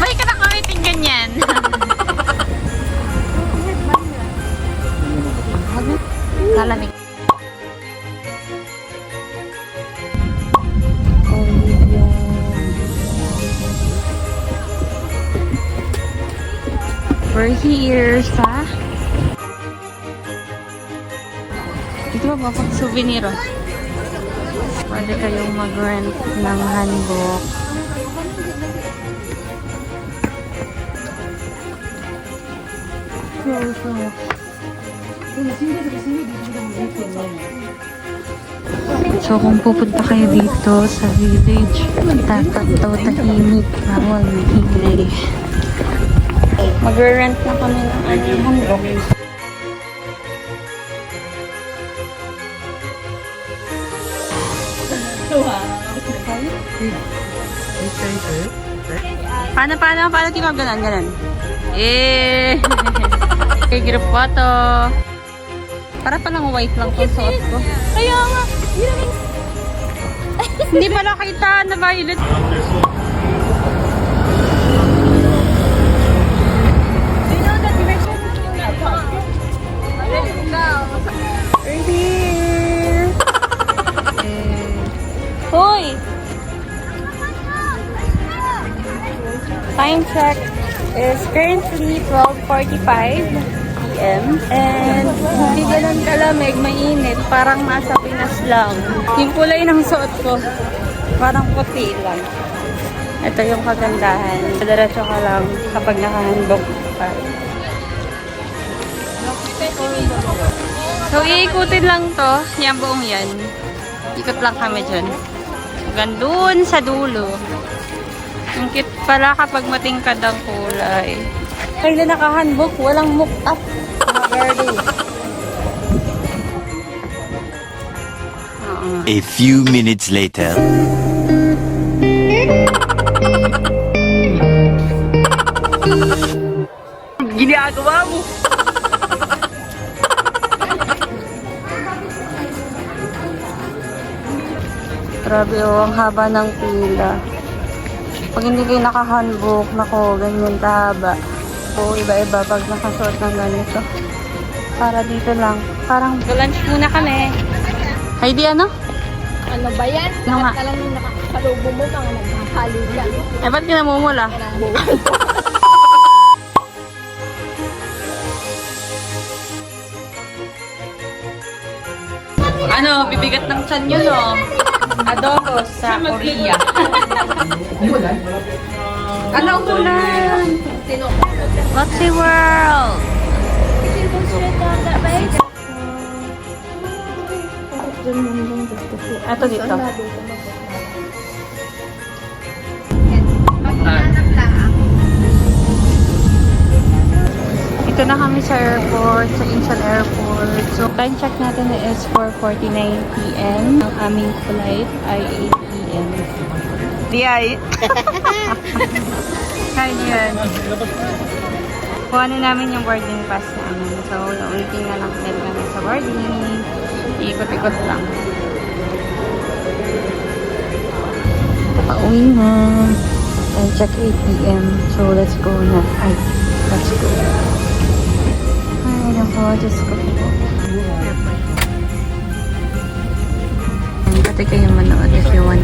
May ka na kumiting ganyan. Kalamig. We're here sa... Dito ba souvenir? Pwede kayong mag-rent ng hanbok. So kung pupunta kayo dito sa village, dapat daw tahimik, bawal maingay. Magre-rent na kami ng hanbok. Paano tingnan ganan? Okay, group photo. Para palang white lang itong suot ko. Kaya nga. Hindi pala kita na violet. We're here. Hoy! Time check is currently 12:45 p.m. And hindi ganun kalamig, mainit. Parang nasa Pinas lang. Yung kulay ng suot ko, parang puti lang. Ito yung kagandahan. Diretso ka lang kapag nakahandog ka. So, iikutin lang to. Yan buong yan. Ikot lang kami dyan. Hanggang doon sa dulo. Ang cute pala kapag matingkad ang kulay. Kailan nakahandog, walang move up. A few minutes later. Ginagawa mo! Grabe oh, ang haba ng pila. Pag hindi kayo naka-handbook, nako, ganyan kahaba. O iba-iba pag nakasuot ng ganito. Para dito lang. Parang lunch muna kami. Heidi, ano? Ano ba yan? Ano nga? Lahat ka lang yung nakakalubo mo, mga nagkakalo lang. Eh, ba't kinamumula? Ano, bibigat ng tiyan nyo, no? Adobo sa Korea. Ano ulan? Moxie World! Ito dito. Ito na kami sa airport, sa Incheon Airport. So, time check natin is 4:49 p.m. Ang aming flight ay 8 p.m. Di ay. Kaya yan. Kuha na namin yung boarding pass namin. So, naulitin na lang tayo kami sa boarding. Ikot-ikot lang. Pauwi na. Time check 8 p.m. So, let's go na. Ay, let's go. Ay, naku, Diyos ko po. Pati kayo manood if you want.